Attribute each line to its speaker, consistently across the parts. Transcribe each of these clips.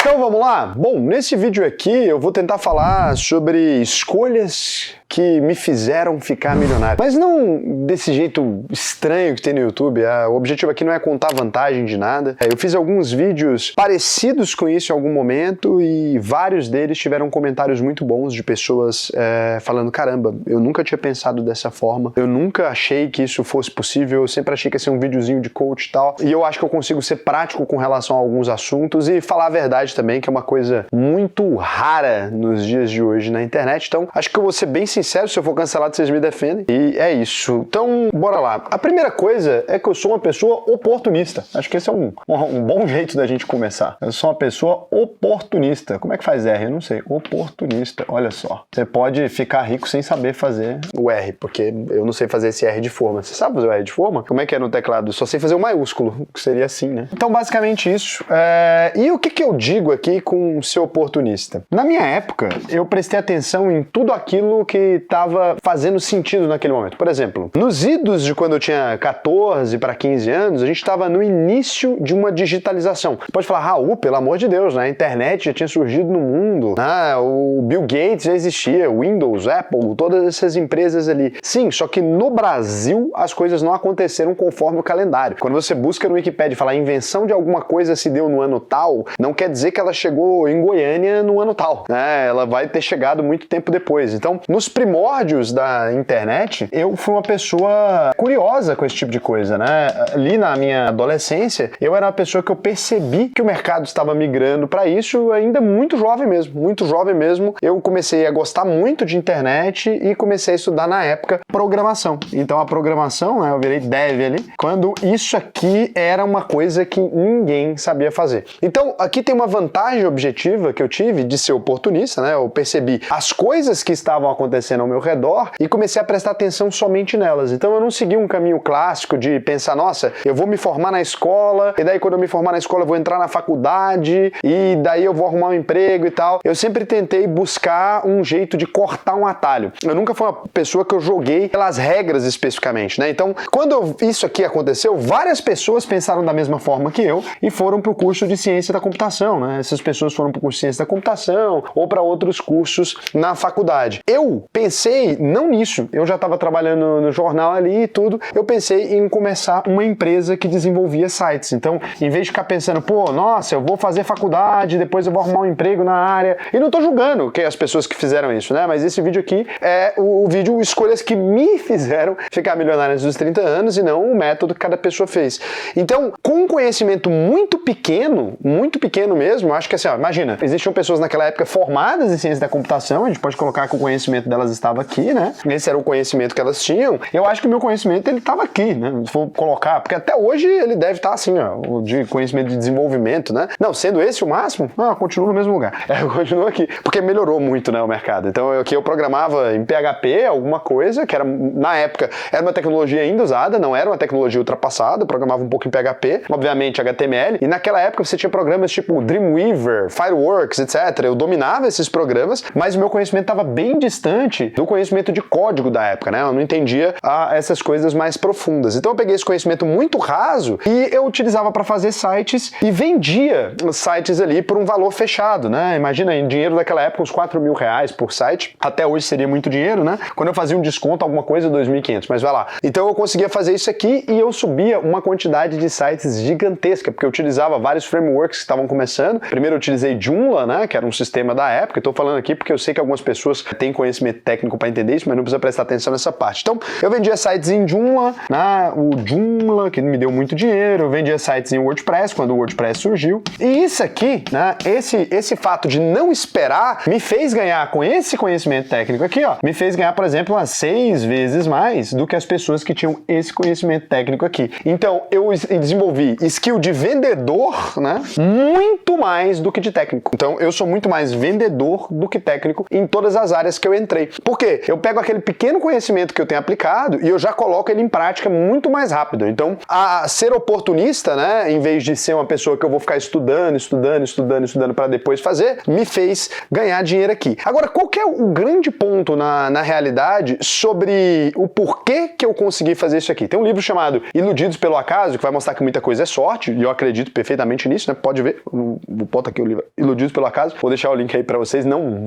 Speaker 1: Então vamos lá? Bom, nesse vídeo aqui eu vou tentar falar sobre escolhas que me fizeram ficar milionário. Mas não desse jeito estranho que tem no YouTube. O objetivo aqui não é contar vantagem de nada. Eu fiz alguns vídeos parecidos com isso em algum momento e vários deles tiveram comentários muito bons de pessoas falando: caramba, eu nunca tinha pensado dessa forma, eu nunca achei que isso fosse possível, eu sempre achei que ia ser um videozinho de coach e tal. E eu acho que eu consigo ser prático com relação a alguns assuntos e falar a verdade também, que é uma coisa muito rara nos dias de hoje na internet. Então, acho que eu vou ser bem sincero, se eu for cancelado, vocês me defendem. E é isso. Então, bora lá. A primeira coisa é que eu sou uma pessoa oportunista. Acho que esse é um bom jeito da gente começar. Eu sou uma pessoa oportunista. Como é que faz R? Eu não sei. Oportunista. Olha só. Você pode ficar rico sem saber fazer o R, porque eu não sei fazer esse R de forma. Você sabe fazer o R de forma? Como é que é no teclado? Eu só sei fazer o maiúsculo, que seria assim, né? Então, basicamente isso. E o que eu digo aqui com ser oportunista? Na minha época, eu prestei atenção em tudo aquilo que estava fazendo sentido naquele momento. Por exemplo, nos idos de quando eu tinha 14 para 15 anos, a gente estava no início de uma digitalização. Pode falar: Raul, pelo amor de Deus, né? A internet já tinha surgido no mundo, né? O Bill Gates já existia, Windows, Apple, todas essas empresas ali. Sim, só que no Brasil as coisas não aconteceram conforme o calendário. Quando você busca no Wikipedia e fala: a invenção de alguma coisa se deu no ano tal, não quer dizer que ela chegou em Goiânia no ano tal, né? Ela vai ter chegado muito tempo depois. Então, nos primórdios da internet, eu fui uma pessoa curiosa com esse tipo de coisa, né? Ali na minha adolescência, eu era uma pessoa que eu percebi que o mercado estava migrando para isso ainda muito jovem mesmo, muito jovem mesmo. Eu comecei a gostar muito de internet e comecei a estudar na época programação. Então a programação, né, eu virei dev ali, quando isso aqui era uma coisa que ninguém sabia fazer. Então aqui tem uma vantagem objetiva que eu tive de ser oportunista, né? Eu percebi as coisas que estavam acontecendo ao meu redor e comecei a prestar atenção somente nelas. Então eu não segui um caminho clássico de pensar: nossa, eu vou me formar na escola, e daí quando eu me formar na escola eu vou entrar na faculdade, e daí eu vou arrumar um emprego e tal. Eu sempre tentei buscar um jeito de cortar um atalho. Eu nunca fui uma pessoa que eu joguei pelas regras especificamente, né? Então, quando isso aqui aconteceu, várias pessoas pensaram da mesma forma que eu e foram para o curso de ciência da computação, né? Essas pessoas foram para o curso de ciência da computação ou para outros cursos na faculdade. Eu pensei não nisso. Eu já estava trabalhando no jornal ali e tudo. Eu pensei em começar uma empresa que desenvolvia sites. Então, em vez de ficar pensando: pô, nossa, eu vou fazer faculdade, depois eu vou arrumar um emprego na área. E não tô julgando que as pessoas que fizeram isso, né? Mas esse vídeo aqui é o vídeo escolhas que me fizeram ficar milionário antes dos 30 anos e não o método que cada pessoa fez. Então, com um conhecimento muito pequeno mesmo, acho que assim, ó, imagina, existiam pessoas naquela época formadas em ciência da computação, a gente pode colocar que o conhecimento delas estava aqui, né? Esse era o conhecimento que elas tinham. Eu acho que o meu conhecimento, ele estava aqui, né? Se for colocar, porque até hoje ele deve estar assim, ó, de conhecimento de desenvolvimento, né? Não, sendo esse o máximo, continua no mesmo lugar. Continua aqui, porque melhorou muito, né, o mercado. Então, aqui eu programava em PHP, alguma coisa, que era, na época, era uma tecnologia ainda usada, não era uma tecnologia ultrapassada, eu programava um pouco em PHP, obviamente HTML, e naquela época você tinha programas tipo Dreamweaver, Fireworks, etc. Eu dominava esses programas, mas o meu conhecimento estava bem distante do conhecimento de código da época, né? Eu não entendia essas coisas mais profundas. Então eu peguei esse conhecimento muito raso e eu utilizava para fazer sites e vendia os sites ali por um valor fechado, né? Imagina, em dinheiro daquela época, uns 4 mil reais por site. Até hoje seria muito dinheiro, né? Quando eu fazia um desconto, alguma coisa, 2.500, mas vai lá. Então eu conseguia fazer isso aqui e eu subia uma quantidade de sites gigantesca, porque eu utilizava vários frameworks que estavam começando. Primeiro eu utilizei Joomla, né? Que era um sistema da época. Estou falando aqui porque eu sei que algumas pessoas têm conhecimento técnico para entender isso, mas não precisa prestar atenção nessa parte. Então, eu vendia sites em Joomla, né? O Joomla, que me deu muito dinheiro, eu vendia sites em WordPress, quando o WordPress surgiu. E isso aqui, né? Esse fato de não esperar, me fez ganhar com esse conhecimento técnico aqui, ó, me fez ganhar, por exemplo, umas 6 vezes mais do que as pessoas que tinham esse conhecimento técnico aqui. Então, eu desenvolvi skill de vendedor, né? Muito mais do que de técnico. Então, eu sou muito mais vendedor do que técnico em todas as áreas que eu entrei. Por quê? Eu pego aquele pequeno conhecimento que eu tenho aplicado e eu já coloco ele em prática muito mais rápido. Então, a ser oportunista, né, em vez de ser uma pessoa que eu vou ficar estudando para depois fazer, me fez ganhar dinheiro aqui. Agora, qual que é o grande ponto na realidade sobre o porquê que eu consegui fazer isso aqui? Tem um livro chamado Iludidos pelo Acaso, que vai mostrar que muita coisa é sorte, e eu acredito perfeitamente nisso, né? Pode ver, vou botar aqui o livro Iludidos pelo Acaso, vou deixar o link aí pra vocês, não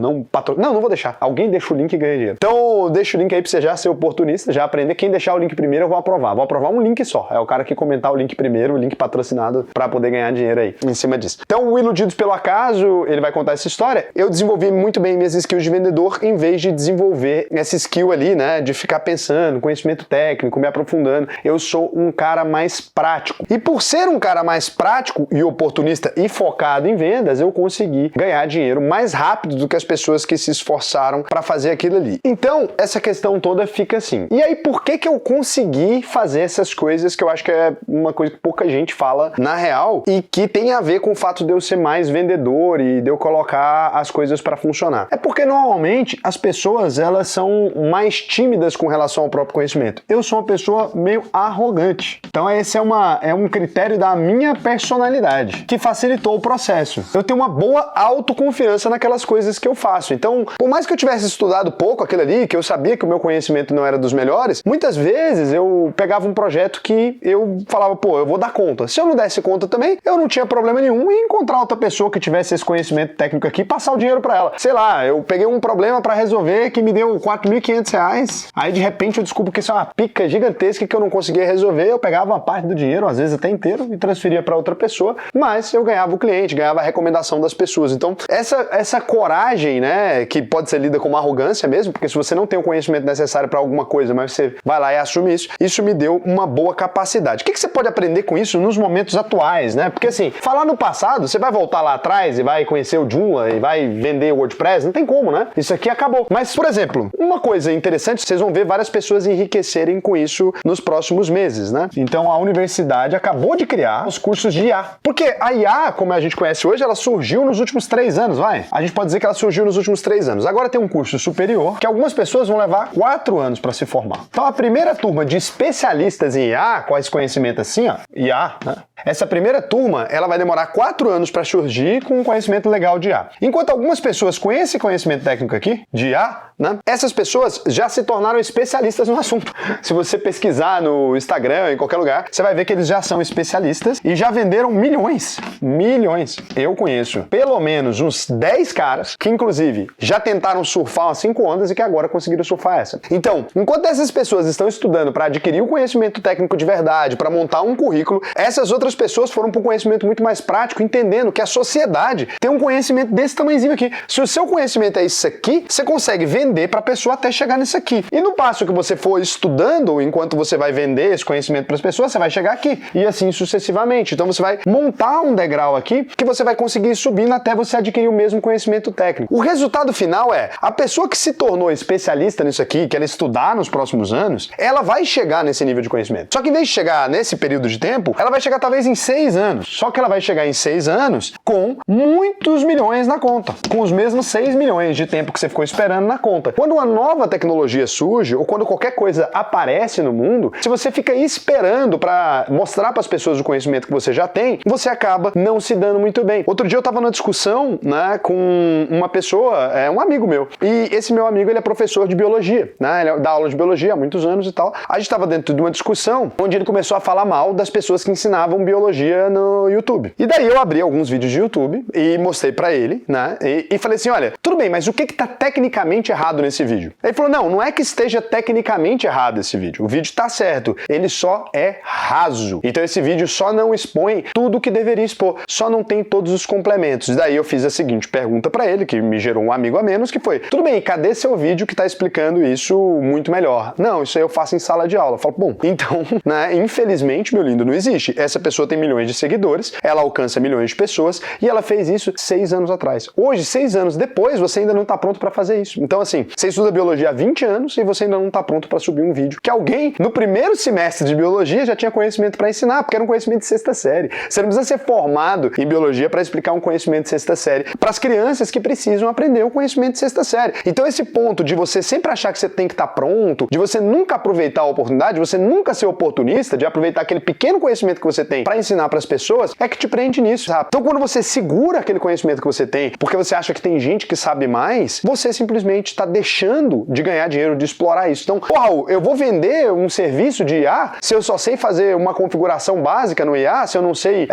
Speaker 1: vou deixar, alguém deixa o link e ganha dinheiro. Então, deixa o link aí pra você já ser oportunista, já aprender. Quem deixar o link primeiro eu vou aprovar um link só, é o cara que comentar o link primeiro, o link patrocinado, pra poder ganhar dinheiro aí, em cima disso. Então, o Iludidos pelo Acaso, ele vai contar essa história. Eu desenvolvi muito bem minhas skills de vendedor, em vez de desenvolver essa skill ali, né, de ficar pensando, conhecimento técnico, me aprofundando. Eu sou um cara mais prático. E por ser um cara mais prático e oportunista e focado em vendas, eu consegui ganhar dinheiro mais rápido do que as pessoas que se esforçaram para fazer aquilo ali. Então, essa questão toda fica assim. E aí, por que eu consegui fazer essas coisas que eu acho que é uma coisa que pouca gente fala na real e que tem a ver com o fato de eu ser mais vendedor e de eu colocar as coisas para funcionar? É porque normalmente as pessoas, elas são mais tímidas com relação ao próprio conhecimento. Eu sou uma pessoa meio arrogante. Então esse é um critério da minha personalidade, que facilitou o processo. Eu tenho uma boa autoconfiança naquelas coisas que eu faço. Então, por mais que eu tivesse estudado pouco aquilo ali, que eu sabia que o meu conhecimento não era dos melhores, muitas vezes eu pegava um projeto que eu falava, pô, eu vou dar conta. Se eu não desse conta também, eu não tinha problema nenhum em encontrar outra pessoa que tivesse esse conhecimento técnico aqui e passar o dinheiro para ela. Sei lá, eu peguei um problema para resolver que me deu R$4.500, aí de repente eu descubro que isso é uma pica gigantesca que eu não conseguia resolver, eu pegava uma parte do dinheiro, às vezes até inteiro, e transferia para outra pessoa, mas eu ganhava o cliente, ganhava a recomendação das pessoas. Então, essa coragem, né, que pode ser lida como arrogância mesmo, porque se você não tem o conhecimento necessário para alguma coisa, mas você vai lá e assume isso me deu uma boa capacidade. O que você pode aprender com isso nos momentos atuais, né? Porque assim, falar no passado, você vai voltar lá atrás e vai conhecer o Joomla e vai vender o WordPress, não tem como, né? Isso aqui acabou. Mas, por exemplo, uma coisa interessante, vocês vão ver várias pessoas enriquecerem com isso nos próximos meses, né? Então, a universidade acabou de criar os cursos de IA. Porque a IA, como a gente conhece hoje, ela surgiu nos últimos 3 anos, vai? A gente pode dizer que ela surgiu nos últimos 3 anos. Agora tem um curso superior que algumas pessoas vão levar 4 anos para se formar. Então, a primeira turma de especialistas em IA, com esse conhecimento assim, ó, IA, né? Essa primeira turma, ela vai demorar 4 anos para surgir com um conhecimento legal de IA. Enquanto algumas pessoas com esse conhecimento técnico aqui, de IA, né, essas pessoas já se tornaram especialistas no assunto. Se você pesquisar no Instagram, em qualquer lugar, você vai ver que eles já são especialistas e já venderam milhões. Milhões. Eu conheço pelo menos uns 10 caras que, inclusive, já tentaram surfar umas 5 ondas e que agora conseguiram surfar essa. Então, enquanto essas pessoas estão estudando para adquirir o conhecimento técnico de verdade, para montar um currículo, essas outras pessoas foram para um conhecimento muito mais prático, entendendo que a sociedade tem um conhecimento desse tamanhozinho aqui. Se o seu conhecimento é isso aqui, você consegue vender para a pessoa até chegar nisso aqui. E no passo que você for estudando, enquanto você vai vender esse conhecimento para as pessoas, você vai chegar aqui. E assim sucessivamente. Então você vai montar um degrau aqui que você vai conseguir ir subindo até você adquirir o mesmo conhecimento técnico. O resultado final é, a pessoa que se tornou especialista nisso aqui, que ela estudar nos próximos anos, ela vai chegar nesse nível de conhecimento. Só que em vez de chegar nesse período de tempo, ela vai chegar talvez em 6 anos. Só que ela vai chegar em 6 anos com muitos milhões na conta. Com os mesmos 6 milhões de tempo que você ficou esperando na conta. Quando uma nova tecnologia surge, ou quando qualquer coisa aparece no mundo, se você fica esperando para mostrar para as pessoas o conhecimento que você já tem, você acaba não se dando muito bem. Outro dia eu estava numa discussão, né, com uma pessoa, um amigo meu, e esse meu amigo, ele é professor de biologia, né, ele dá aula de biologia há muitos anos e tal. A gente estava dentro de uma discussão onde ele começou a falar mal das pessoas que ensinavam biologia no YouTube. E daí eu abri alguns vídeos de YouTube e mostrei para ele, né, e falei assim, olha, tudo bem, mas o que está tecnicamente errado nesse vídeo? Ele falou, não é que esteja tecnicamente errado esse vídeo, o vídeo tá certo, ele só é raso. Então esse vídeo só não expõe tudo o que deveria expor, só não tem todos os complementos. E daí eu fiz a seguinte pergunta para ele, que me gerou um amigo a menos, que foi, tudo bem, cadê seu vídeo que tá explicando isso muito melhor? Não, isso aí eu faço em sala de aula. Eu falo, bom, então, né, infelizmente, meu lindo, não existe. Essa pessoa tem milhões de seguidores, ela alcança milhões de pessoas e ela fez isso 6 anos atrás. Hoje, 6 anos depois, você ainda não tá pronto para fazer isso. Então, assim, você estuda biologia há 20 anos e você ainda não tá pronto para subir um vídeo que alguém, no primeiro semestre de biologia, já tinha conhecimento para ensinar, porque era um conhecimento de 6ª série. Você não precisa ser formado em biologia para explicar um conhecimento de 6ª série para as crianças que precisam aprender o conhecimento de 6ª série. Então, esse ponto de você sempre achar que você tem que estar pronto, de você nunca aproveitar a oportunidade, de você nunca ser oportunista, de aproveitar aquele pequeno conhecimento que você tem para ensinar para as pessoas, é que te prende nisso, sabe? Então, quando você segura aquele conhecimento que você tem, porque você acha que tem gente que sabe mais, você simplesmente está tá deixando de ganhar dinheiro, de explorar isso. Então, Raul, eu vou vender um serviço de IA se eu só sei fazer uma configuração básica no IA, se eu não sei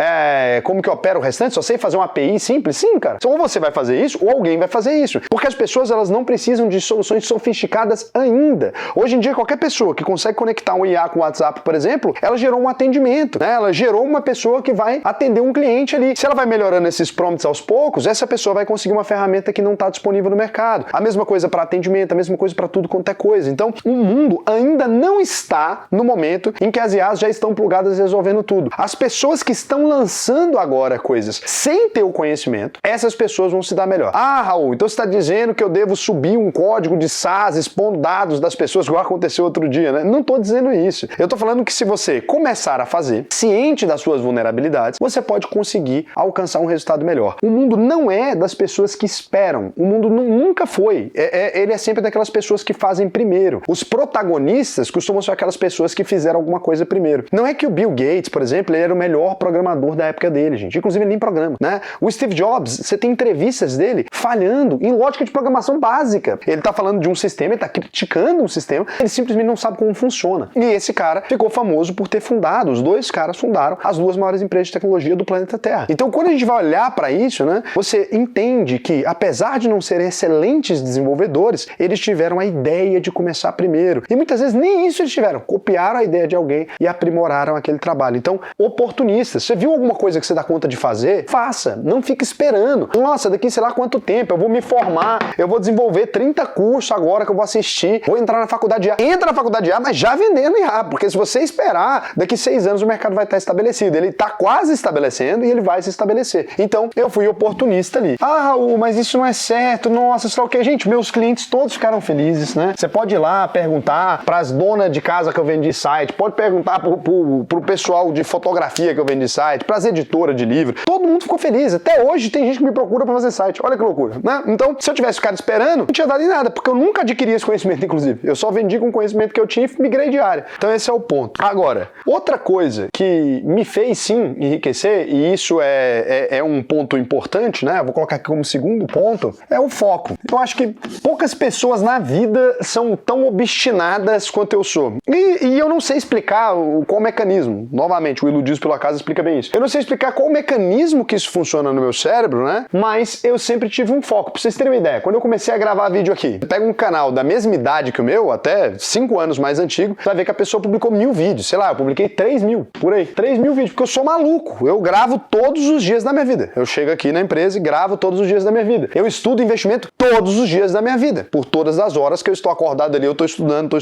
Speaker 1: como que opera o restante, só sei fazer uma API simples? Sim, cara. Então, ou você vai fazer isso, ou alguém vai fazer isso. Porque as pessoas, elas não precisam de soluções sofisticadas ainda. Hoje em dia, qualquer pessoa que consegue conectar um IA com o WhatsApp, por exemplo, ela gerou um atendimento, né? Ela gerou uma pessoa que vai atender um cliente ali. Se ela vai melhorando esses prompts aos poucos, essa pessoa vai conseguir uma ferramenta que não está disponível no mercado. A mesma coisa para atendimento, a mesma coisa para tudo quanto é coisa. Então, o mundo ainda não está no momento em que as IAs já estão plugadas resolvendo tudo. As pessoas que estão lançando agora coisas sem ter o conhecimento, essas pessoas vão se dar melhor. Ah, Raul, então você está dizendo que eu devo subir um código de SaaS expondo dados das pessoas, igual aconteceu outro dia, né? Não estou dizendo isso. Eu estou falando que se você começar a fazer, ciente das suas vulnerabilidades, você pode conseguir alcançar um resultado melhor. O mundo não é das pessoas que esperam. O mundo nunca foi. Ele é sempre daquelas pessoas que fazem primeiro. Os protagonistas costumam ser aquelas pessoas que fizeram alguma coisa primeiro. Não é que o Bill Gates, por exemplo, ele era o melhor programador da época dele, gente. Inclusive, ele nem programa, né? O Steve Jobs, você tem entrevistas dele falhando em lógica de programação básica. Ele tá falando de um sistema, ele tá criticando um sistema, ele simplesmente não sabe como funciona. E esse cara ficou famoso por ter fundado, os dois caras fundaram as duas maiores empresas de tecnologia do planeta Terra. Então, quando a gente vai olhar para isso, né, você entende que, apesar de não serem excelentes desenvolvedores, eles tiveram a ideia de começar primeiro. E muitas vezes nem isso eles tiveram. Copiaram a ideia de alguém e aprimoraram aquele trabalho. Então, oportunistas. Você viu alguma coisa que você dá conta de fazer? Faça. Não fique esperando. Nossa, daqui sei lá quanto tempo, eu vou me formar, eu vou desenvolver 30 cursos agora que eu vou assistir, vou entrar na faculdade IA. Entra na faculdade IA, mas já vendendo IA, porque se você esperar, daqui 6 anos o mercado vai estar estabelecido. Ele está quase estabelecendo e ele vai se estabelecer. Então, eu fui oportunista ali. Ah, Raul, mas isso não é certo. Nossa, sei lá o quê. Gente, meus clientes todos ficaram felizes, né? Você pode ir lá perguntar para as donas de casa que eu vendi site, pode perguntar pro pessoal de fotografia que eu vendi site, para as editoras de livro. Todo mundo ficou feliz. Até hoje tem gente que me procura para fazer site. Olha que loucura, né? Então, se eu tivesse ficado esperando, não tinha dado em nada, porque eu nunca adquiri esse conhecimento, inclusive. Eu só vendi com o conhecimento que eu tinha e migrei de área. Então, esse é o ponto. Agora, outra coisa que me fez, sim, enriquecer, e isso é um ponto importante, né? Vou colocar aqui como segundo ponto, é o foco. Eu acho que poucas pessoas na vida são tão obstinadas quanto eu sou. E eu não sei explicar qual mecanismo. Novamente, o Iludidos pelo Acaso explica bem isso. Eu não sei explicar qual mecanismo que isso funciona no meu cérebro, né? Mas eu sempre tive um foco. Pra vocês terem uma ideia, quando eu comecei a gravar vídeo aqui, pega um canal da mesma idade que o meu, até 5 anos mais antigo, você vai ver que a pessoa publicou 1000 vídeos. Sei lá, eu publiquei 3.000, por aí. 3.000 vídeos, porque eu sou maluco. Eu gravo todos os dias da minha vida. Eu chego aqui na empresa e gravo todos os dias da minha vida. Eu estudo investimento todos os dias da minha vida. Por todas as horas que eu estou acordado ali, eu tô estudando.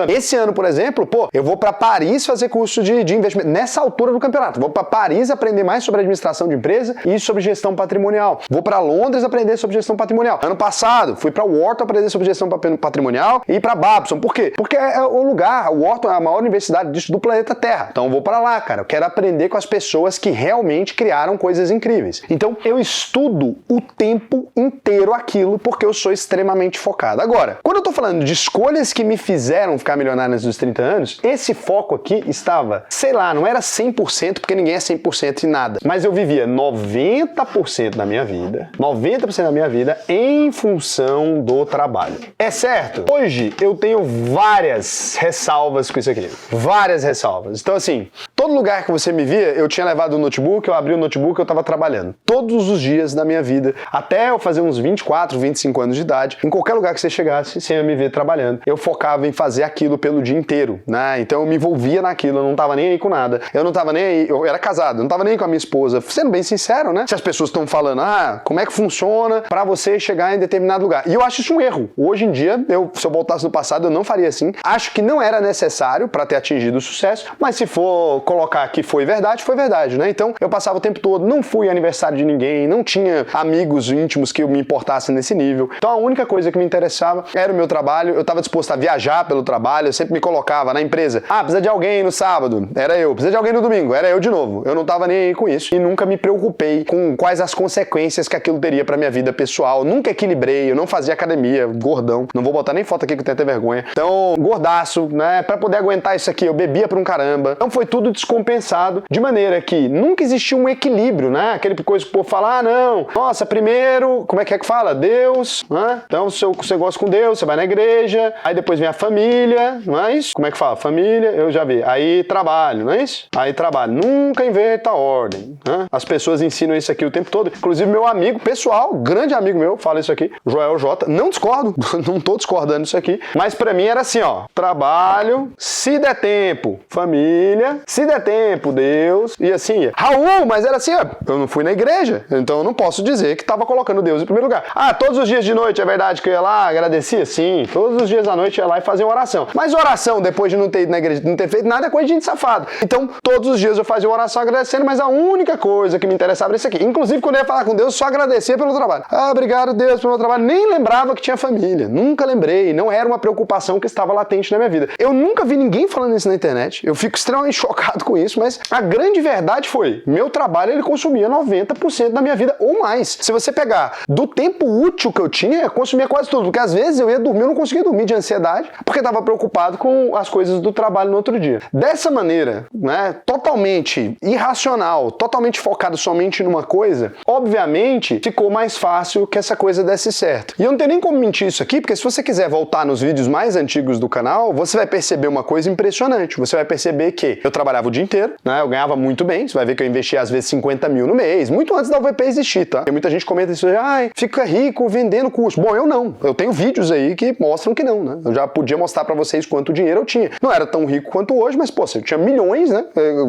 Speaker 1: Esse ano, por exemplo, eu vou pra Paris fazer curso de investimento. Nessa altura do campeonato. Vou pra Paris aprender mais sobre administração de empresa e sobre gestão patrimonial. Vou pra Londres aprender sobre gestão patrimonial. Ano passado, fui pra Wharton aprender sobre gestão patrimonial e pra Babson. Por quê? Porque é o lugar, o Wharton é a maior universidade disso do planeta Terra. Então eu vou pra lá, cara. Eu quero aprender com as pessoas que realmente criaram coisas incríveis. Então eu estudo o tempo inteiro aquilo porque eu sou extremamente focado. Agora, quando eu tô falando de escolhas que me fizeram ficar milionário nos 30 anos, esse foco aqui estava, sei lá, não era 100%, porque ninguém é 100% em nada, mas eu vivia 90% da minha vida, 90% da minha vida em função do trabalho. É certo? Hoje eu tenho várias ressalvas com isso aqui. Várias ressalvas. Então assim, todo lugar que você me via, eu tinha levado o notebook, eu abri o notebook, eu tava trabalhando. Todos os dias da minha vida, até eu fazer uns 24, 25 anos de idade, em qualquer lugar que você chegasse, você ia me ver trabalhando. Eu focava em fazer aquilo pelo dia inteiro, né? Então eu me envolvia naquilo, eu não tava nem aí com nada. Eu não tava nem aí, eu era casado, eu não tava nem aí com a minha esposa. Sendo bem sincero, né? Se as pessoas estão falando, como é que funciona pra você chegar em determinado lugar? E eu acho isso um erro. Hoje em dia, se eu voltasse no passado, eu não faria assim. Acho que não era necessário pra ter atingido o sucesso, mas se for colocar que foi verdade, né? Então eu passava o tempo todo, não fui aniversário de ninguém, não tinha amigos íntimos que eu me importasse nesse nível. Então a única coisa que me interessava era o meu trabalho, eu estava disposto a viajar pelo trabalho, eu sempre me colocava na empresa. Precisa de alguém no sábado, era eu. Precisa de alguém no domingo, era eu de novo. Eu não estava nem aí com isso e nunca me preocupei com quais as consequências que aquilo teria pra minha vida pessoal. Nunca equilibrei, eu não fazia academia, gordão. Não vou botar nem foto aqui que eu tenho até vergonha. Então, gordaço, né? Pra poder aguentar isso aqui, eu bebia pra um caramba. Então foi tudo descompensado, de maneira que nunca existiu um equilíbrio, né? Aquele coisa que o povo fala, ah, não, nossa, primeiro, como é que fala? Deus, né? Então, se você gosta com Deus, você vai na igreja, aí depois vem a família, não é isso? Como é que fala? Família, eu já vi. Aí trabalho, não é isso? Aí trabalho. Nunca inverta a ordem, né? As pessoas ensinam isso aqui o tempo todo. Inclusive, meu amigo pessoal, grande amigo meu, fala isso aqui, Joel J. Não discordo, não tô discordando disso aqui, mas pra mim era assim, ó, trabalho, se der tempo, família, se der tempo, Deus, e assim ia. Raul, mas era assim, ó, eu não fui na igreja, então eu não posso dizer que tava colocando Deus em primeiro lugar. Ah, todos os dias de noite, é verdade que eu ia lá, agradecia? Sim, todos os dias à noite eu ia lá e fazia uma oração. Mas oração, depois de não ter ido na igreja, não ter feito nada, é coisa de gente safado. Então, todos os dias eu fazia uma oração agradecendo, mas a única coisa que me interessava era isso aqui. Inclusive, quando eu ia falar com Deus, eu só agradecia pelo trabalho. Ah, obrigado, Deus, pelo meu trabalho. Nem lembrava que tinha família. Nunca lembrei. Não era uma preocupação que estava latente na minha vida. Eu nunca vi ninguém falando isso na internet. Eu fico extremamente chocado com isso, mas a grande verdade foi, meu trabalho, ele consumia 90% da minha vida ou mais. Se você pegar do tempo útil que eu tinha, eu consumia quase tudo. Porque às vezes eu ia dormir, eu não conseguia dormir de ansiedade, porque estava preocupado com as coisas do trabalho no outro dia. Dessa maneira, né, totalmente irracional, totalmente focado somente numa coisa, obviamente ficou mais fácil que essa coisa desse certo. E eu não tenho nem como mentir isso aqui, porque se você quiser voltar nos vídeos mais antigos do canal, você vai perceber uma coisa impressionante. Você vai perceber que eu trabalhava o dia inteiro, né, eu ganhava muito bem, você vai ver que eu investia às vezes 50 mil no mês, muito antes da UVP existir, tá? E muita gente comenta isso, ai, fica rico vendendo curso. Bom, eu não. Eu tenho vídeos aí que mostram que não, né? Eu já podia mostrar pra vocês quanto dinheiro eu tinha. Não era tão rico quanto hoje, mas, pô, eu tinha milhões, né?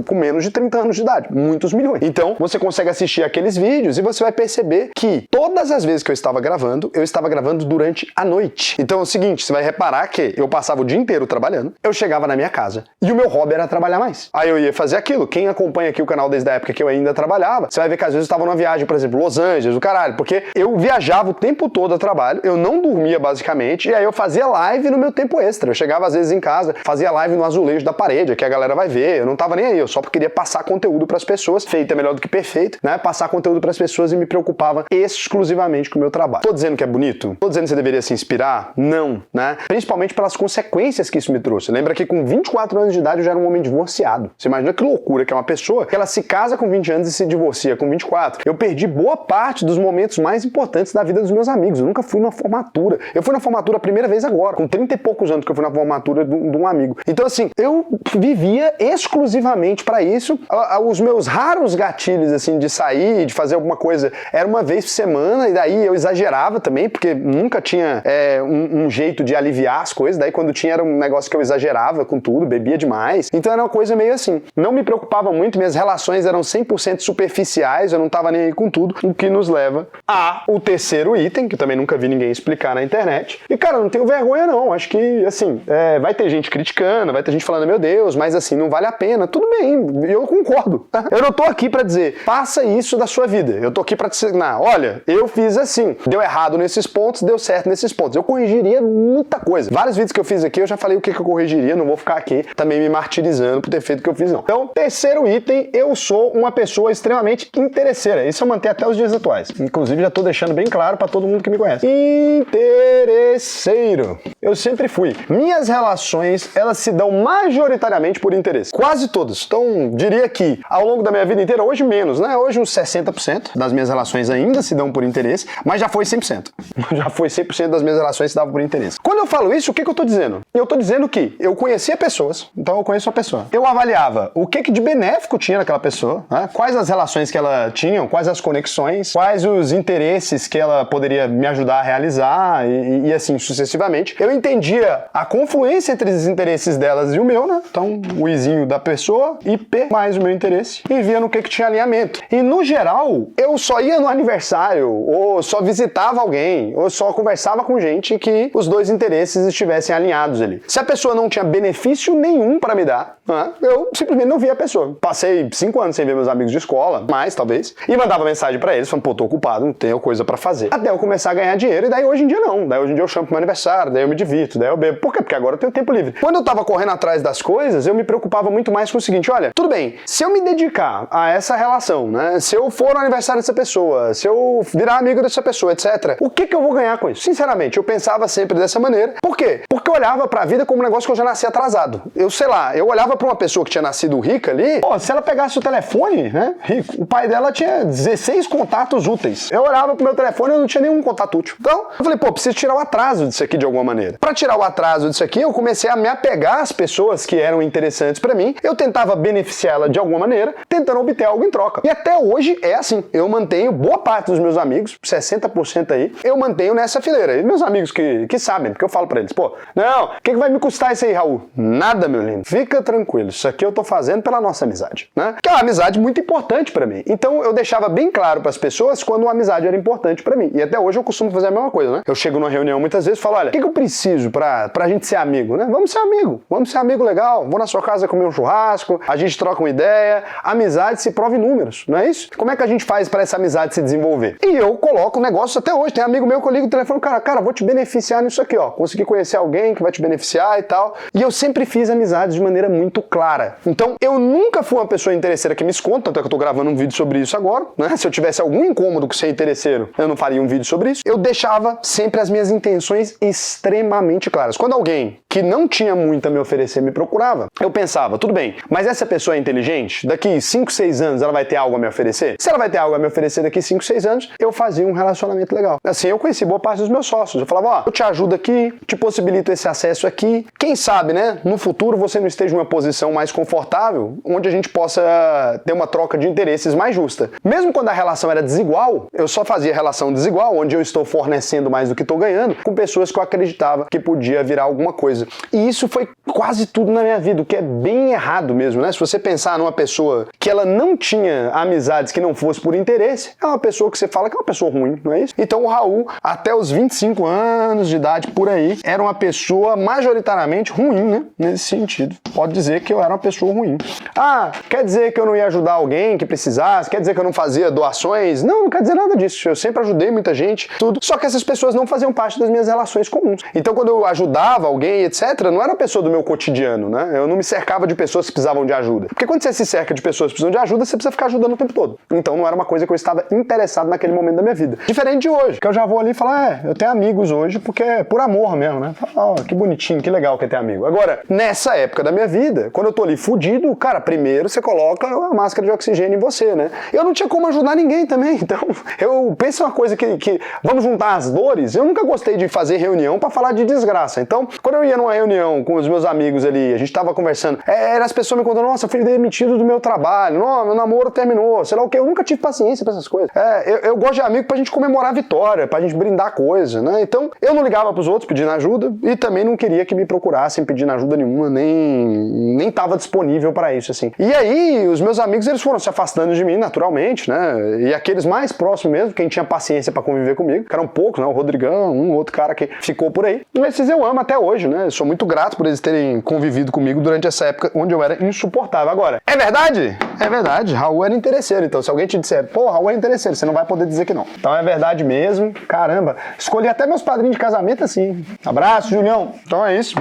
Speaker 1: Com menos de 30 anos de idade. Muitos milhões. Então, você consegue assistir aqueles vídeos e você vai perceber que todas as vezes que eu estava gravando durante a noite. Então é o seguinte, você vai reparar que eu passava o dia inteiro trabalhando, eu chegava na minha casa e o meu hobby era trabalhar mais. Aí eu ia fazer aquilo. Quem acompanha aqui o canal desde a época que eu ainda trabalhava, você vai ver que às vezes eu estava numa viagem, por exemplo, Los Angeles, o caralho, porque eu viajava o tempo todo a trabalho, eu não dormia basicamente, e aí eu fazia live no meu tempo extra. Eu chegava às vezes em casa, fazia live no azulejo da parede, que a galera vai ver, eu não tava nem aí, eu só queria passar conteúdo pras pessoas, feito é melhor do que perfeito, né? Passar conteúdo pras pessoas e me preocupava exclusivamente com o meu trabalho. Tô dizendo que é bonito? Tô dizendo que você deveria se inspirar? Não, né? Principalmente pelas consequências que isso me trouxe. Lembra que com 24 anos de idade eu já era um homem divorciado. Você imagina que loucura que é uma pessoa que ela se casa com 20 anos e se divorcia com 24. Eu perdi boa parte dos momentos mais importantes da vida dos meus amigos. Eu nunca fui numa formatura. Eu fui na formatura a primeira vez agora, com 30 e poucos anos que eu fui na formatura de um amigo. Então assim, eu vivia exclusivamente pra isso. Os meus raros gatilhos assim de sair, de fazer alguma coisa, era uma vez por semana, e daí eu exagerava também, porque nunca tinha um jeito de aliviar as coisas. Daí quando tinha era um negócio que eu exagerava com tudo, bebia demais. Então era uma coisa meio assim. Não me preocupava muito, minhas relações eram 100% superficiais, eu não tava nem aí com tudo, o que nos leva o terceiro item, que eu também nunca vi ninguém explicar na internet. E cara, eu não tenho vergonha não, acho que assim, vai ter gente criticando, vai ter gente falando, meu Deus, mas assim, não vale a pena. Tudo bem, eu concordo. Eu não tô aqui pra dizer, faça isso da sua vida. Eu tô aqui pra te ensinar, olha, eu fiz assim, deu errado nesses pontos, deu certo nesses pontos. Eu corrigiria muita coisa. Vários vídeos que eu fiz aqui, eu já falei o que eu corrigiria, não vou ficar aqui também me martirizando por ter feito o que eu fiz, não. Então, terceiro item, eu sou uma pessoa extremamente interesseira. Isso eu mantenho até os dias atuais. Inclusive, já tô deixando bem claro pra todo mundo que me conhece. Interesseiro. Eu sempre fui. Minhas relações, elas se dão majoritariamente por interesse. Quase todas. Então, diria que ao longo da minha vida inteira, hoje menos, né? Hoje uns 60% das minhas relações ainda se dão por interesse, mas já foi 100%. Já foi 100% das minhas relações se davam por interesse. Quando eu falo isso, o que eu tô dizendo? Eu tô dizendo que eu conhecia pessoas, então eu conheço uma pessoa. Eu avaliava o que de benéfico tinha naquela pessoa, né? Quais as relações que ela tinha, quais as conexões, quais os interesses que ela poderia me ajudar a realizar e assim sucessivamente. Eu entendia a confluência entre os interesses delas e o meu, né? Então, o izinho da pessoa, IP mais o meu interesse, e via no que tinha alinhamento. E no geral, eu só ia no aniversário, ou só visitava alguém, ou só conversava com gente que os dois interesses estivessem alinhados ali. Se a pessoa não tinha benefício nenhum para me dar, né, eu simplesmente não via a pessoa. Passei 5 anos sem ver meus amigos de escola, mais talvez, e mandava mensagem para eles, falando, pô, tô ocupado, não tenho coisa para fazer. Até eu começar a ganhar dinheiro, e daí hoje em dia não. Daí hoje em dia eu chamo pro meu aniversário, daí eu me divirto, daí eu bebo. Por quê? Porque agora eu tenho tempo livre. Quando eu tava correndo atrás das coisas, eu me preocupava muito mais com o seguinte, olha, tudo bem, se eu me dedicar a essa relação, né, se eu for no aniversário dessa pessoa, se eu virar amigo dessa pessoa, etc., o que eu vou ganhar com isso? Sinceramente, eu pensava sempre dessa maneira. Por quê? Porque Porque eu olhava pra vida como um negócio que eu já nasci atrasado. Eu sei lá, eu olhava pra uma pessoa que tinha nascido rica ali, pô, se ela pegasse o telefone, né, rico, o pai dela tinha 16 contatos úteis. Eu olhava pro meu telefone e eu não tinha nenhum contato útil. Então, eu falei, pô, preciso tirar o atraso disso aqui de alguma maneira. Pra tirar o atraso disso aqui, eu comecei a me apegar às pessoas que eram interessantes pra mim, eu tentava beneficiá-la de alguma maneira, tentando obter algo em troca. E até hoje é assim, eu mantenho boa parte dos meus amigos, 60% aí, eu mantenho nessa fileira. E meus amigos que sabem, porque eu falo pra eles, pô, não, o que vai me custar isso aí, Raul? Nada, meu lindo. Fica tranquilo, isso aqui eu tô fazendo pela nossa amizade, né? Que é uma amizade muito importante pra mim. Então eu deixava bem claro pras pessoas quando uma amizade era importante pra mim. E até hoje eu costumo fazer a mesma coisa, né? Eu chego numa reunião muitas vezes e falo, olha, o que eu preciso pra gente ser amigo, né? Vamos ser amigo legal, vou na sua casa comer um churrasco, a gente troca uma ideia, amizade se prova em números, não é isso? Como é que a gente faz pra essa amizade se desenvolver? E eu coloco o negócio até hoje, tem amigo meu que eu ligo o telefone, cara, vou te beneficiar nisso aqui, ó, consegui conhecer alguém que vai te beneficiar e tal, e eu sempre fiz amizades de maneira muito clara. Então, eu nunca fui uma pessoa interesseira que me esconda, tanto é que eu tô gravando um vídeo sobre isso agora, né? Se eu tivesse algum incômodo com ser interesseiro, eu não faria um vídeo sobre isso. Eu deixava sempre as minhas intenções extremamente claras. Quando alguém que não tinha muito a me oferecer me procurava, eu pensava, tudo bem, mas essa pessoa é inteligente? Daqui 5, 6 anos ela vai ter algo a me oferecer? Se ela vai ter algo a me oferecer daqui 5, 6 anos, eu fazia um relacionamento legal. Assim, eu conheci boa parte dos meus sócios. Eu falava, ó, eu te ajudo aqui, te possibilito esse acesso aqui. Quem sabe, né, no futuro você não esteja em uma posição mais confortável, onde a gente possa ter uma troca de interesses mais justa. Mesmo quando a relação era desigual, eu só fazia relação desigual, onde eu estou fornecendo mais do que estou ganhando, com pessoas que eu acreditava que podia virar alguma coisa. E isso foi quase tudo na minha vida, o que é bem errado mesmo, né? Se você pensar numa pessoa que ela não tinha amizades que não fosse por interesse, é uma pessoa que você fala que é uma pessoa ruim, não é isso? Então o Raul, até os 25 anos de idade, por aí, era uma pessoa majoritariamente ruim, né? Nesse sentido. Pode dizer que eu era uma pessoa ruim. Ah, quer dizer que eu não ia ajudar alguém que precisasse? Quer dizer que eu não fazia doações? Não, não quer dizer nada disso. Eu sempre ajudei muita gente, tudo. Só que essas pessoas não faziam parte das minhas relações comuns. Então quando eu ajudava alguém, etc., não era uma pessoa do meu cotidiano, né? Eu não me cercava de pessoas que precisavam de ajuda. Porque quando você se cerca de pessoas que precisam de ajuda, você precisa ficar ajudando o tempo todo. Então não era uma coisa que eu estava interessado naquele momento da minha vida. Diferente de hoje, que eu já vou ali e falar, eu tenho amigos hoje porque é por amor mesmo, né? Ó, que bonitinho, que legal que é ter amigo. Agora, nessa época da minha vida, quando eu tô ali fudido, cara, primeiro você coloca a máscara de oxigênio em você, né? Eu não tinha como ajudar ninguém também, então eu penso uma coisa que vamos juntar as dores. Eu nunca gostei de fazer reunião pra falar de desgraça. Então, quando eu ia numa reunião com os meus amigos ali, a gente tava conversando, as pessoas me contando, nossa, eu fui demitido do meu trabalho, não, meu namoro terminou, sei lá o que, eu nunca tive paciência pra essas coisas. Eu gosto de amigo pra gente comemorar a vitória, pra gente brindar coisa, né? Então, eu não ligava pros outros pedindo ajuda e também não queria que me procurassem pedindo ajuda nenhuma, nem tava disponível pra isso, assim. E aí, os meus amigos, eles foram se afastando de mim, naturalmente, né? E aqueles mais próximos mesmo, quem tinha paciência pra conviver comigo, que eram poucos, né? O Rodrigão, um outro cara que ficou por aí. E esses eu amo até hoje, né? Eu sou muito grato por eles terem convivido comigo durante essa época onde eu era insuportável. Agora, é verdade? É verdade. Raul era interesseiro. Então, se alguém te disser, pô, Raul é interesseiro, você não vai poder dizer que não. Então, é verdade mesmo. Caramba. Escolhi até meus padrinhos de casamento assim. Abraço, Julião. Então, é isso.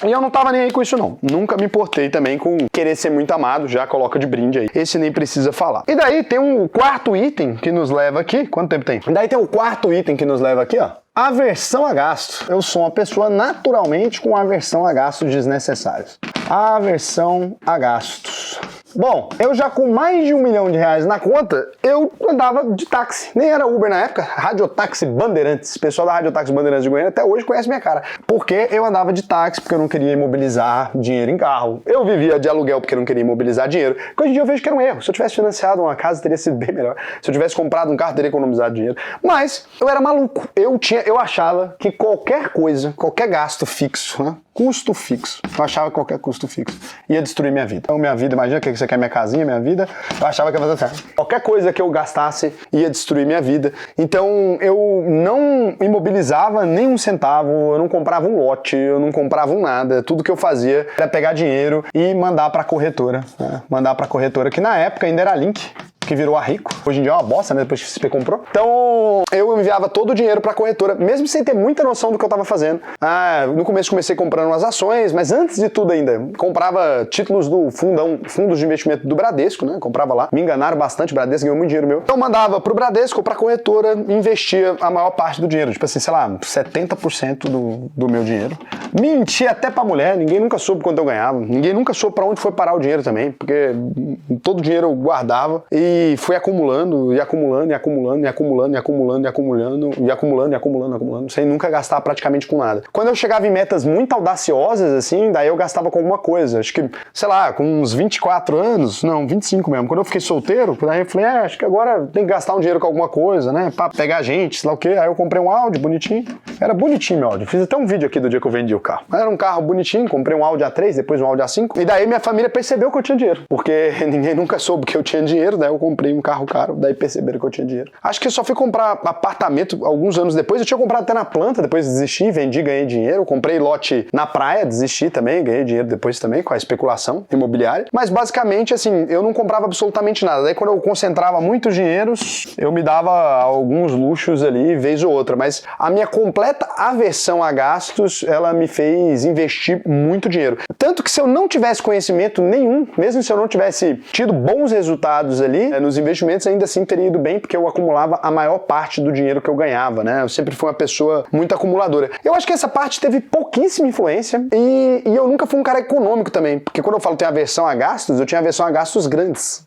Speaker 1: E eu não tava nem aí com isso, não. Nunca me importei também com querer ser muito amado. Já coloca de brinde aí. Esse nem precisa falar. E daí, tem um quarto item que nos leva aqui. Quanto tempo tem? Daí tem o quarto item que nos leva aqui, ó. Aversão a gasto. Eu sou uma pessoa naturalmente com aversão a gastos desnecessários. Aversão a gastos. Bom, eu já com mais de R$1 milhão na conta, eu andava de táxi. Nem era Uber na época, Radiotáxi Bandeirantes. O pessoal da Radiotáxi Bandeirantes de Goiânia até hoje conhece minha cara. Porque eu andava de táxi porque eu não queria imobilizar dinheiro em carro. Eu vivia de aluguel porque eu não queria imobilizar dinheiro. Que hoje em dia eu vejo que era um erro. Se eu tivesse financiado uma casa, teria sido bem melhor. Se eu tivesse comprado um carro, teria economizado dinheiro. Mas eu era maluco. Eu achava que qualquer coisa, qualquer gasto fixo, né? Custo fixo. Eu achava que qualquer custo fixo ia destruir minha vida. Então, minha vida, imagina que você quer minha casinha, minha vida. Eu achava que ia fazer certo. Qualquer coisa que eu gastasse ia destruir minha vida. Então, eu não imobilizava nem um centavo, eu não comprava um lote, eu não comprava um nada. Tudo que eu fazia era pegar dinheiro e mandar pra corretora. Né? Mandar pra corretora, que na época ainda era Link. que virou a Rico. Hoje em dia é uma bosta, né? Depois que o XP comprou. Então, eu enviava todo o dinheiro pra corretora, mesmo sem ter muita noção do que eu tava fazendo. No começo comecei comprando umas ações, mas antes de tudo ainda, comprava títulos do fundos de investimento do Bradesco, né? Comprava lá. Me enganaram bastante, o Bradesco ganhou muito dinheiro meu. Então, eu mandava pro Bradesco, pra corretora, investia a maior parte do dinheiro. Tipo assim, sei lá, 70% do meu dinheiro. Mentia até pra mulher, ninguém nunca soube quanto eu ganhava. Ninguém nunca soube pra onde foi parar o dinheiro também, porque todo o dinheiro eu guardava e fui acumulando, e acumulando, e acumulando, e acumulando, e acumulando, e acumulando, e acumulando, e acumulando, acumulando, sem nunca gastar praticamente com nada. Quando eu chegava em metas muito audaciosas, assim, daí eu gastava com alguma coisa. Acho que, sei lá, com uns 24 anos, não, 25 mesmo. Quando eu fiquei solteiro, daí eu falei, acho que agora tem que gastar um dinheiro com alguma coisa, né, pra pegar gente, sei lá o quê. Aí eu comprei um Audi bonitinho. Era bonitinho meu Audi. Fiz até um vídeo aqui do dia que eu vendi o carro. Era um carro bonitinho, comprei um Audi A3, depois um Audi A5. E daí minha família percebeu que eu tinha dinheiro. Porque ninguém nunca soube que eu tinha dinheiro, daí eu comprei um carro caro, daí perceberam que eu tinha dinheiro. Acho que eu só fui comprar apartamento alguns anos depois. Eu tinha comprado até na planta, depois desisti, vendi, ganhei dinheiro. Comprei lote na praia, desisti também, ganhei dinheiro depois também com a especulação imobiliária. Mas basicamente, assim, eu não comprava absolutamente nada. Daí quando eu concentrava muitos dinheiros, eu me dava alguns luxos ali, vez ou outra. Mas a minha completa aversão a gastos, ela me fez investir muito dinheiro. Tanto que se eu não tivesse conhecimento nenhum, mesmo se eu não tivesse tido bons resultados ali nos investimentos, ainda assim teria ido bem, porque eu acumulava a maior parte do dinheiro que eu ganhava, né? Eu sempre fui uma pessoa muito acumuladora. Eu acho que essa parte teve pouquíssima influência e eu nunca fui um cara econômico também, porque quando eu falo tenho aversão a gastos, eu tinha aversão a gastos grandes.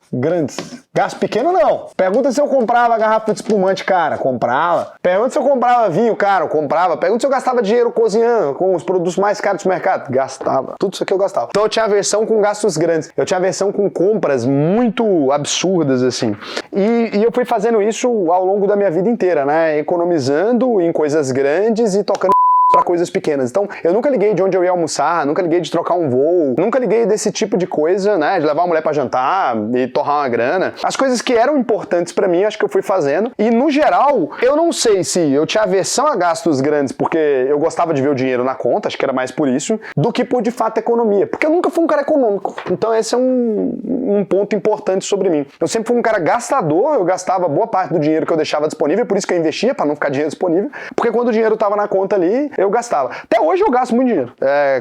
Speaker 1: Gasto pequeno não. Pergunta se eu comprava garrafa de espumante, cara, comprava. Pergunta se eu comprava vinho, cara, eu comprava. Pergunta se eu gastava dinheiro cozinhando com os produtos mais caros do mercado, gastava. Tudo isso aqui eu gastava. Então eu tinha aversão com gastos grandes. Eu tinha aversão com compras muito absurdas, assim. E eu fui fazendo isso ao longo da minha vida inteira, né? Economizando em coisas grandes e tocando para coisas pequenas. Então, eu nunca liguei de onde eu ia almoçar, nunca liguei de trocar um voo, nunca liguei desse tipo de coisa, né, de levar uma mulher para jantar e torrar uma grana. As coisas que eram importantes para mim, acho que eu fui fazendo. E, no geral, eu não sei se eu tinha aversão a gastos grandes porque eu gostava de ver o dinheiro na conta, acho que era mais por isso, do que por, de fato, economia. Porque eu nunca fui um cara econômico. Então, esse é um ponto importante sobre mim. Eu sempre fui um cara gastador, eu gastava boa parte do dinheiro que eu deixava disponível, por isso que eu investia, para não ficar dinheiro disponível, porque quando o dinheiro tava na conta ali, eu gastava. Até hoje eu gasto muito dinheiro.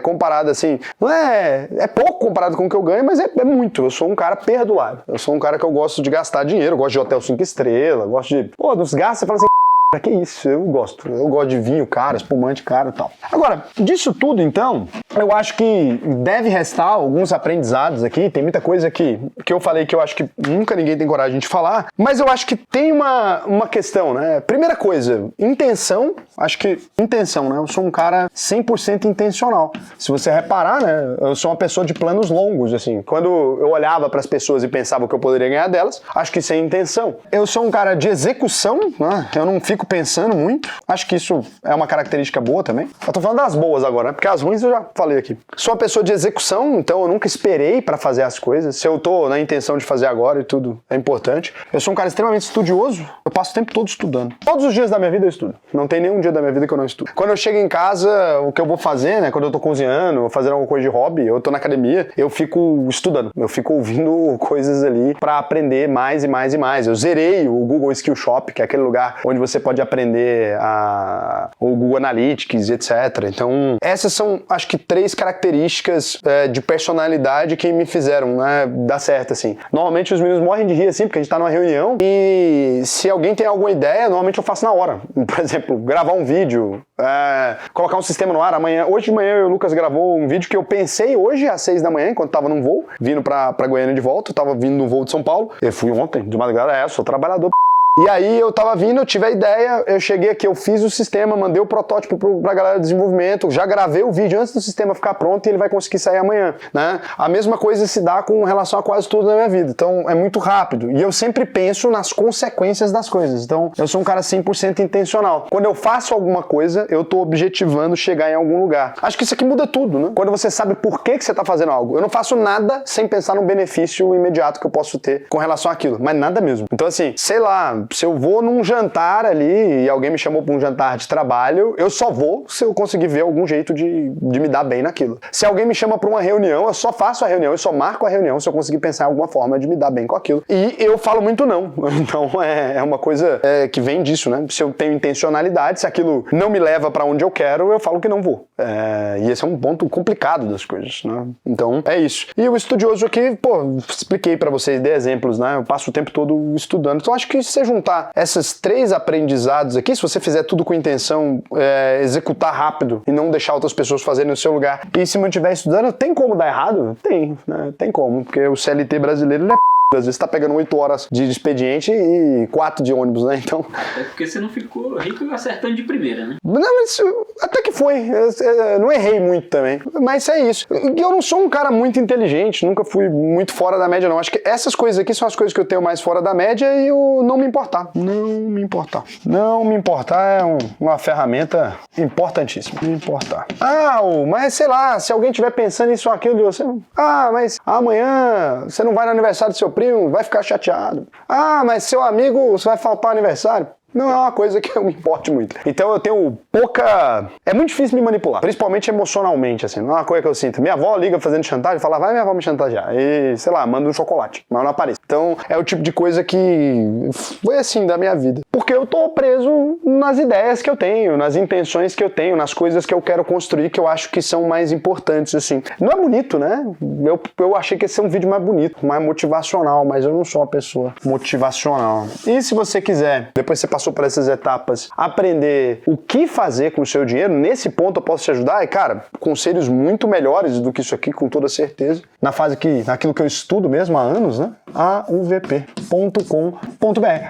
Speaker 1: Comparado assim, não é pouco comparado com o que eu ganho, mas é muito. Eu sou um cara perdoável. Eu sou um cara que eu gosto de gastar dinheiro, eu gosto de hotel 5 estrelas, gosto de... dos gastos, você fala assim, pra que isso? Eu gosto de vinho caro, espumante caro e tal. Agora, disso tudo, então, eu acho que deve restar alguns aprendizados aqui. Tem muita coisa que eu falei que eu acho que nunca ninguém tem coragem de falar, mas eu acho que tem uma questão, né? Primeira coisa, intenção. Acho que intenção, né? Eu sou um cara 100% intencional. Se você reparar, né? Eu sou uma pessoa de planos longos, assim. Quando eu olhava para as pessoas e pensava o que eu poderia ganhar delas, acho que isso é intenção. Eu sou um cara de execução, né? Eu não fico pensando muito. Acho que isso é uma característica boa também. Eu tô falando das boas agora, né? Porque as ruins eu já falei aqui. Sou uma pessoa de execução, então eu nunca esperei para fazer as coisas. Se eu tô na intenção de fazer agora e tudo, é importante. Eu sou um cara extremamente estudioso. Eu passo o tempo todo estudando. Todos os dias da minha vida eu estudo. Não tem nenhum dia da minha vida que eu não estudo. Quando eu chego em casa, o que eu vou fazer, né? Quando eu tô cozinhando, ou fazendo alguma coisa de hobby, eu tô na academia, eu fico estudando. Eu fico ouvindo coisas ali para aprender mais e mais e mais. Eu zerei o Google Skill Shop, que é aquele lugar onde você pode aprender o Google Analytics, etc. Então, essas são, acho que, 3 características de personalidade que me fizeram, né, dar certo, assim. Normalmente os meninos morrem de rir, assim, porque a gente tá numa reunião e se alguém tem alguma ideia, normalmente eu faço na hora. Por exemplo, gravar um vídeo, colocar um sistema no ar. Hoje de manhã eu e o Lucas gravou um vídeo que eu pensei hoje às 6 da manhã, enquanto tava num voo, vindo pra Goiânia de volta. Eu tava vindo no voo de São Paulo. Eu fui ontem, de madrugada, sou trabalhador. E aí eu tava vindo, eu tive a ideia, eu cheguei aqui, eu fiz o sistema, mandei o protótipo pra galera de desenvolvimento, já gravei o vídeo antes do sistema ficar pronto e ele vai conseguir sair amanhã, né? A mesma coisa se dá com relação a quase tudo na minha vida. Então é muito rápido. E eu sempre penso nas consequências das coisas. Então eu sou um cara 100% intencional. Quando eu faço alguma coisa, eu tô objetivando chegar em algum lugar. Acho que isso aqui muda tudo, né? Quando você sabe por que você tá fazendo algo. Eu não faço nada sem pensar no benefício imediato que eu posso ter com relação àquilo. Mas nada mesmo. Então assim, sei lá, se eu vou num jantar ali e alguém me chamou pra um jantar de trabalho, eu só vou se eu conseguir ver algum jeito de me dar bem naquilo. Se alguém me chama pra uma reunião, eu só faço a reunião, eu só marco a reunião se eu conseguir pensar em alguma forma de me dar bem com aquilo. E eu falo muito não. Então é uma coisa que vem disso, né? Se eu tenho intencionalidade, se aquilo não me leva pra onde eu quero, eu falo que não vou. E esse é um ponto complicado das coisas, né? Então é isso. E o estudioso aqui, expliquei pra vocês, dei exemplos, né? Eu passo o tempo todo estudando. Então acho que se você juntar esses 3 aprendizados aqui, se você fizer tudo com intenção, executar rápido e não deixar outras pessoas fazerem no seu lugar, e se mantiver estudando, tem como dar errado? Tem, né? Tem como, porque o CLT brasileiro, ele às vezes tá pegando 8 horas de expediente e 4 de ônibus, né? Então...
Speaker 2: Até porque você não ficou rico acertando de primeira, né?
Speaker 1: Não, mas até que foi. Eu não errei muito também. Mas é isso. Eu não sou um cara muito inteligente, nunca fui muito fora da média, não. Acho que essas coisas aqui são as coisas que eu tenho mais fora da média e o não me importar. Não me importar. Não me importar é uma ferramenta importantíssima. Me importar. Mas sei lá, se alguém estiver pensando nisso ou aquilo, você... mas amanhã você não vai no aniversário do seu primo, vai ficar chateado. Mas seu amigo, você vai faltar o aniversário. Não é uma coisa que eu me importe muito. Então eu tenho pouca... É muito difícil me manipular, principalmente emocionalmente, assim. Não é uma coisa que eu sinto. Minha avó liga fazendo chantagem e fala, vai minha avó me chantagear. E, sei lá, manda um chocolate, mas não aparece. Então é o tipo de coisa que foi assim da minha vida. Porque eu tô preso nas ideias que eu tenho, nas intenções que eu tenho, nas coisas que eu quero construir, que eu acho que são mais importantes, assim. Não é bonito, né? Eu achei que esse é um vídeo mais bonito, mais motivacional, mas eu não sou uma pessoa motivacional. E se você quiser, depois você passou por essas etapas, aprender o que fazer com o seu dinheiro, nesse ponto eu posso te ajudar. E, cara, conselhos muito melhores do que isso aqui, com toda certeza. Naquilo que eu estudo mesmo há anos, né? auvp.com.br.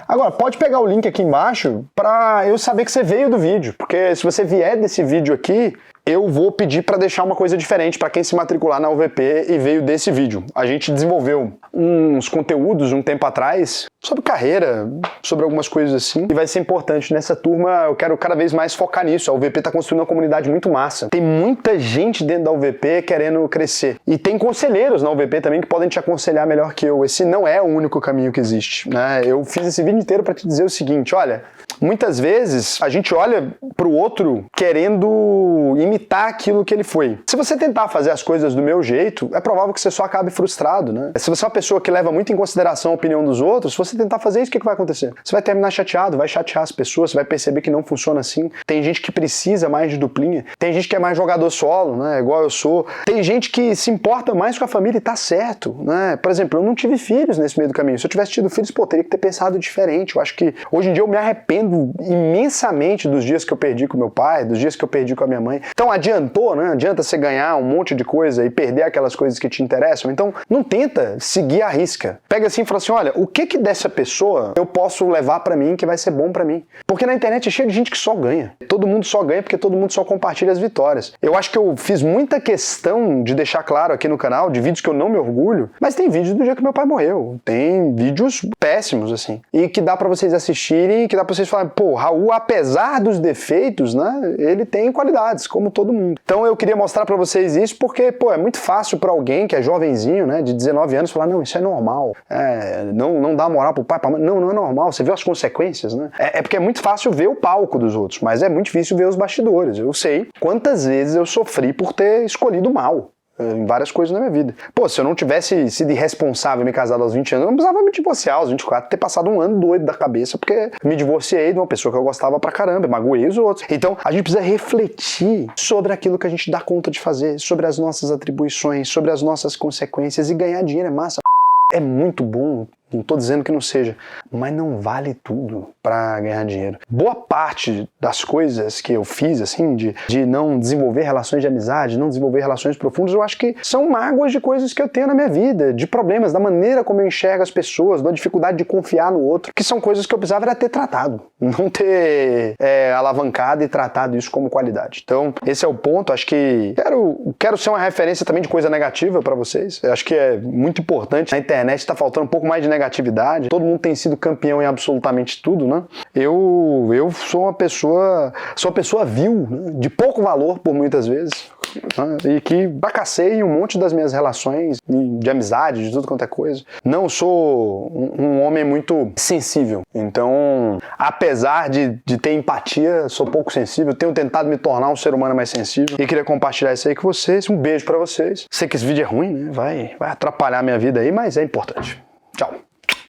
Speaker 1: Agora, pode pegar o link aqui embaixo para eu saber que você veio do vídeo, porque se você vier desse vídeo aqui, eu vou pedir para deixar uma coisa diferente para quem se matricular na UVP e veio desse vídeo. A gente desenvolveu uns conteúdos um tempo atrás sobre carreira, sobre algumas coisas assim, e vai ser importante. Nessa turma eu quero cada vez mais focar nisso. A UVP está construindo uma comunidade muito massa. Tem muita gente dentro da UVP querendo crescer. E tem conselheiros na UVP também que podem te aconselhar melhor que eu. Esse não é o único caminho que existe, né? Eu fiz esse vídeo inteiro para te dizer o seguinte, olha, muitas vezes a gente olha pro outro querendo imitar aquilo que ele foi. Se você tentar fazer as coisas do meu jeito, é provável que você só acabe frustrado, né? Se você é uma pessoa que leva muito em consideração a opinião dos outros, se você tentar fazer isso, o que vai acontecer? Você vai terminar chateado, vai chatear as pessoas, você vai perceber que não funciona assim. Tem gente que precisa mais de duplinha, tem gente que é mais jogador solo, né? Igual eu sou. Tem gente que se importa mais com a família e tá certo, né? Por exemplo, eu não tive filhos nesse meio do caminho. Se eu tivesse tido filhos, teria que ter pensado diferente. Eu acho que hoje em dia eu me arrependo imensamente dos dias que eu perdi com meu pai, dos dias que eu perdi com a minha mãe. Então adiantou, né? Adianta você ganhar um monte de coisa e perder aquelas coisas que te interessam. Então não tenta seguir a risca. Pega assim e fala assim, olha, o que dessa pessoa eu posso levar pra mim que vai ser bom pra mim? Porque na internet é cheio de gente que só ganha. Todo mundo só ganha porque todo mundo só compartilha as vitórias. Eu acho que eu fiz muita questão de deixar claro aqui no canal, de vídeos que eu não me orgulho, mas tem vídeos do dia que meu pai morreu. Tem vídeos péssimos, assim. E que dá pra vocês assistirem, que dá pra vocês falarem, pô, Raul, apesar dos defeitos, né, ele tem qualidades, como todo mundo. Então eu queria mostrar pra vocês isso porque, pô, é muito fácil pra alguém que é jovenzinho, né, de 19 anos, falar, não, isso é normal. Não dá moral pro pai, pra mãe. Não é normal. Você vê as consequências, né? É porque é muito fácil ver o palco dos outros, mas é muito difícil ver os bastidores. Eu sei quantas vezes eu sofri por ter escolhido mal em várias coisas na minha vida. Pô, se eu não tivesse sido irresponsável e me casado aos 20 anos, eu não precisava me divorciar aos 24, ter passado um ano doido da cabeça, porque me divorciei de uma pessoa que eu gostava pra caramba, magoei os outros. Então, a gente precisa refletir sobre aquilo que a gente dá conta de fazer, sobre as nossas atribuições, sobre as nossas consequências, e ganhar dinheiro é massa. É muito bom, não tô dizendo que não seja, mas não vale tudo para ganhar dinheiro. Boa parte das coisas que eu fiz, assim, de não desenvolver relações de amizade, não desenvolver relações profundas, eu acho que são mágoas de coisas que eu tenho na minha vida, de problemas, da maneira como eu enxergo as pessoas, da dificuldade de confiar no outro, que são coisas que eu precisava era ter tratado, não ter alavancado e tratado isso como qualidade. Então, esse é o ponto. Acho que quero ser uma referência também de coisa negativa para vocês. Eu acho que é muito importante. Na internet tá faltando um pouco mais de negatividade. Todo mundo tem sido campeão em absolutamente tudo, né? Eu sou uma pessoa vil, né? De pouco valor por muitas vezes. né? E que bacacei um monte das minhas relações de amizade, de tudo quanto é coisa. Não sou um homem muito sensível. Então, apesar de ter empatia, sou pouco sensível. Tenho tentado me tornar um ser humano mais sensível. E queria compartilhar isso aí com vocês. Um beijo pra vocês. Sei que esse vídeo é ruim, né? Vai atrapalhar a minha vida aí, mas é importante. Tchau.